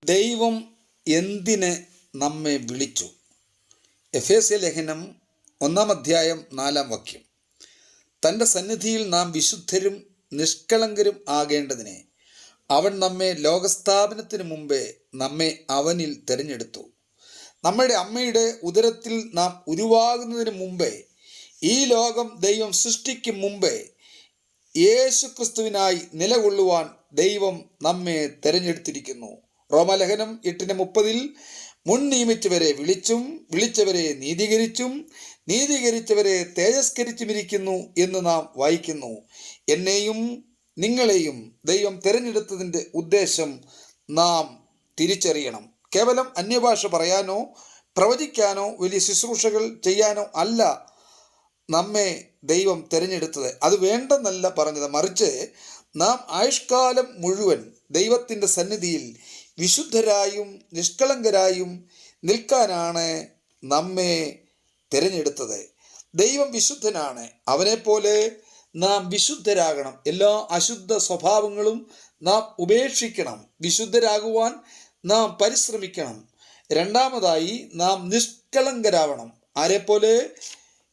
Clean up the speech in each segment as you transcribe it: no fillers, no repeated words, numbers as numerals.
ദൈവം എന്തിന് നമ്മെ വിളിച്ചു? എഫേസ്യ ലേഖനം 1-4 തൻ്റെ സന്നിധിയിൽ നാം വിശുദ്ധരും നിഷ്കളങ്കരും ആകേണ്ടതിനെ അവൻ നമ്മെ ലോകസ്ഥാപനത്തിന് മുമ്പേ നമ്മെ അവനിൽ തിരഞ്ഞെടുത്തു. നമ്മുടെ അമ്മയുടെ ഉദരത്തിൽ നാം ഉരുവാകുന്നതിന് മുമ്പേ, ഈ ലോകം ദൈവം സൃഷ്ടിക്കും മുമ്പേ യേശു ക്രിസ്തുവിനായി നിലകൊള്ളുവാൻ ദൈവം നമ്മെ തിരഞ്ഞെടുത്തിരിക്കുന്നു. റോമാലേഖനം 8:30 മുൻ നിയമിച്ചവരെ വിളിച്ചും വിളിച്ചവരെ നീതീകരിച്ചും നീതീകരിച്ചവരെ തേജസ്കരിച്ചുമിരിക്കുന്നു എന്ന് നാം വായിക്കുന്നു. എന്നെയും നിങ്ങളെയും ദൈവം തിരഞ്ഞെടുത്തതിൻ്റെ ഉദ്ദേശം നാം തിരിച്ചറിയണം. കേവലം അന്യഭാഷ പറയാനോ പ്രവചിക്കാനോ വലിയ ശുശ്രൂഷകൾ ചെയ്യാനോ അല്ല നമ്മെ ദൈവം തിരഞ്ഞെടുത്തത്. അത് വേണ്ടെന്നല്ല പറഞ്ഞത്, മറിച്ച് നാം ആയുഷ്കാലം മുഴുവൻ ദൈവത്തിൻ്റെ സന്നിധിയിൽ വിശുദ്ധരായും നിഷ്കളങ്കരായും നിൽക്കാനാണ് നമ്മെ തിരഞ്ഞെടുത്തത്. ദൈവം വിശുദ്ധനാണ്. അവനെപ്പോലെ നാം വിശുദ്ധരാകണം. എല്ലാ അശുദ്ധ സ്വഭാവങ്ങളും നാം ഉപേക്ഷിക്കണം. വിശുദ്ധരാകുവാൻ നാം പരിശ്രമിക്കണം. രണ്ടാമതായി, നാം നിഷ്കളങ്കരാവണം. ആരെപ്പോലെ?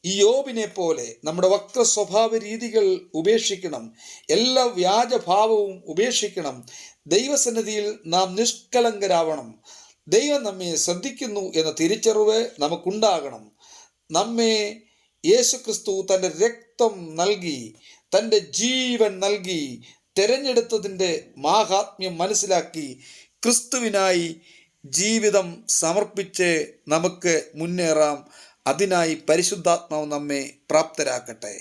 ഇയ്യോബിനെ പോലെ നമ്മുടെ വക്ര സ്വഭാവ രീതികൾ ഉപേക്ഷിക്കണം. എല്ലാ വ്യാജഭാവവും ഉപേക്ഷിക്കണം. ദൈവസന്നിധിയിൽ നാം നിഷ്കളങ്കരാവണം. ദൈവം നമ്മെ ശ്രദ്ധിക്കുന്നു എന്ന തിരിച്ചറിവ് നമുക്കുണ്ടാകണം. നമ്മെ യേശുക്രിസ്തു തൻ്റെ രക്തം നൽകി, തൻ്റെ ജീവൻ നൽകി തിരഞ്ഞെടുത്തതിൻ്റെ മാഹാത്മ്യം മനസ്സിലാക്കി ക്രിസ്തുവിനായി ജീവിതം സമർപ്പിച്ച് നമുക്ക് മുന്നേറാം. അതിനായി പരിശുദ്ധാത്മാവ് നമ്മെ പ്രാപ്തരാക്കട്ടെ.